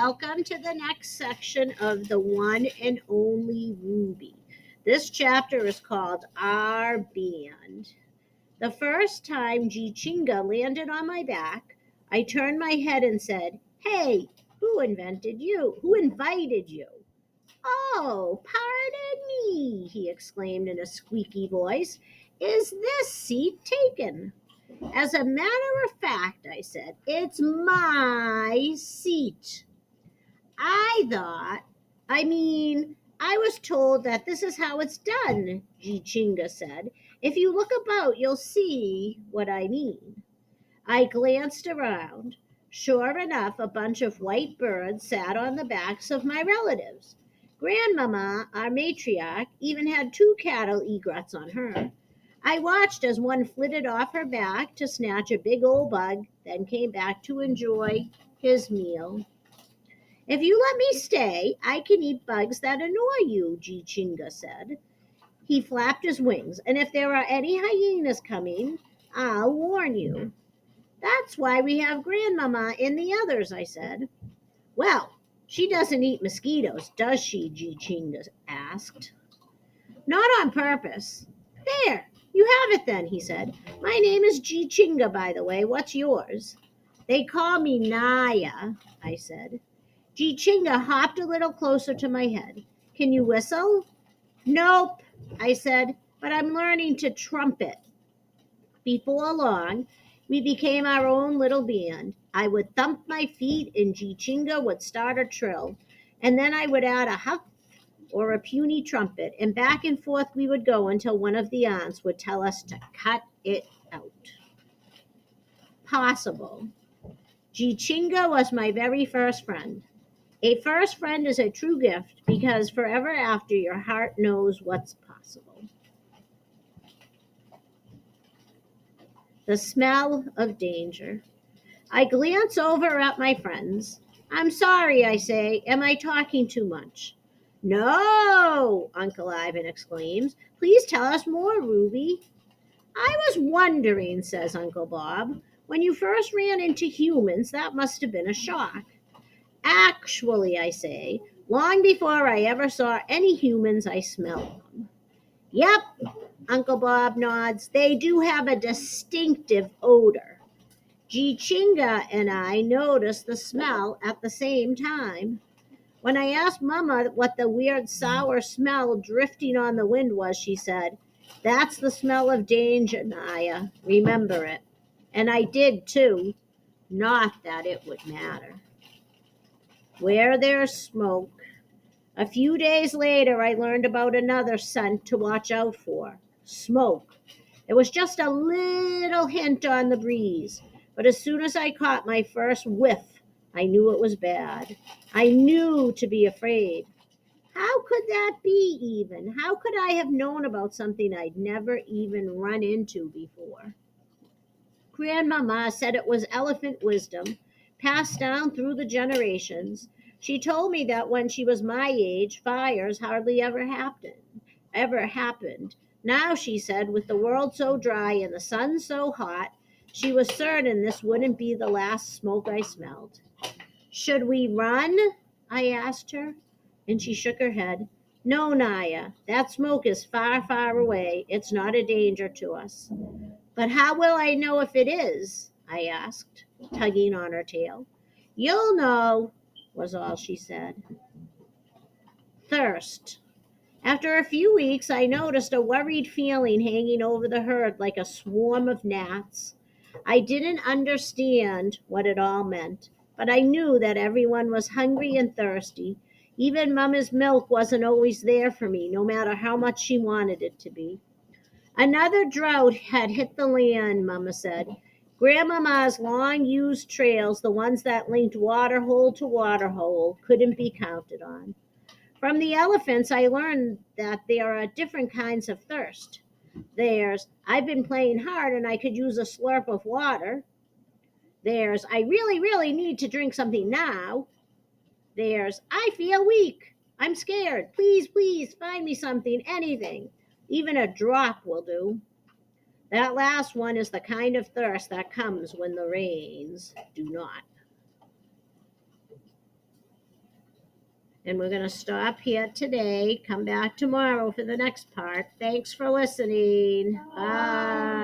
welcome to the next section of the one and only Ruby. This chapter is called Our Band. The first time Jichinga landed on my back, I turned my head and said, "Hey, who invented you? Who invited you?" "Oh, pardon me," he exclaimed in a squeaky voice. "Is this seat taken?" "As a matter of fact," I said, "it's my seat." I thought, I was told that this is how it's done, Jichinga said. "If you look about, you'll see what I mean." I glanced around. Sure enough, a bunch of white birds sat on the backs of my relatives. Grandmama, our matriarch, even had two cattle egrets on her. I watched as one flitted off her back to snatch a big old bug, then came back to enjoy his meal. "If you let me stay, I can eat bugs that annoy you," Jichinga said. He flapped his wings. "And if there are any hyenas coming, I'll warn you." "That's why we have Grandmama and the others," I said. "Well, she doesn't eat mosquitoes, does she?" Jichinga asked. "Not on purpose." "There, you have it then," he said. "My name is Jichinga, by the way. What's yours?" "They call me Naya," I said. Jichinga hopped a little closer to my head. "Can you whistle?" "Nope," I said, "but I'm learning to trumpet." Before long, we became our own little band. I would thump my feet and Jichinga would start a trill, and then I would add a huff or a puny trumpet, and back and forth we would go until one of the aunts would tell us to cut it out. Possible. Jichinga was my very first friend. A first friend is a true gift because forever after your heart knows what's possible. The smell of danger. I glance over at my friends. "I'm sorry," I say. "Am I talking too much?" "No," Uncle Ivan exclaims. "Please tell us more, Ruby." "I was wondering," says Uncle Bob, "when you first ran into humans, that must have been a shock." "Actually," I say, "long before I ever saw any humans, I smelled them." "Yep," Uncle Bob nods. "They do have a distinctive odor." Jichinga and I noticed the smell at the same time. When I asked Mama what the weird sour smell drifting on the wind was, she said, "That's the smell of danger, Naya. Remember it." And I did too. Not that it would matter. Where there's smoke. A few days later, I learned about another scent to watch out for: smoke. It was just a little hint on the breeze, but as soon as I caught my first whiff, I knew it was bad. I knew to be afraid. How could that be, even? How could I have known about something I'd never even run into before? Grandmama said it was elephant wisdom, passed down through the generations. She told me that when she was my age, fires hardly ever happened. Now, she said, with the world so dry and the sun so hot, she was certain this wouldn't be the last smoke I smelled. "Should we run?" I asked her, and she shook her head. "No, Naya, that smoke is far, far away. It's not a danger to us." "But how will I know if it is?" I asked, tugging on her tail. "You'll know," was all she said. Thirst. After a few weeks, I noticed a worried feeling hanging over the herd like a swarm of gnats. I didn't understand what it all meant, but I knew that everyone was hungry and thirsty. Even Mama's milk wasn't always there for me, no matter how much she wanted it to be. Another drought had hit the land, Mama said. Grandmama's long used trails, the ones that linked water hole to water hole, couldn't be counted on. From the elephants, I learned that there are different kinds of thirst. There's, "I've been playing hard and I could use a slurp of water." There's, "I really, really need to drink something now." There's, "I feel weak. I'm scared. Please, please find me something, anything. Even a drop will do." That last one is the kind of thirst that comes when the rains do not. And we're going to stop here today. Come back tomorrow for the next part. Thanks for listening. Bye.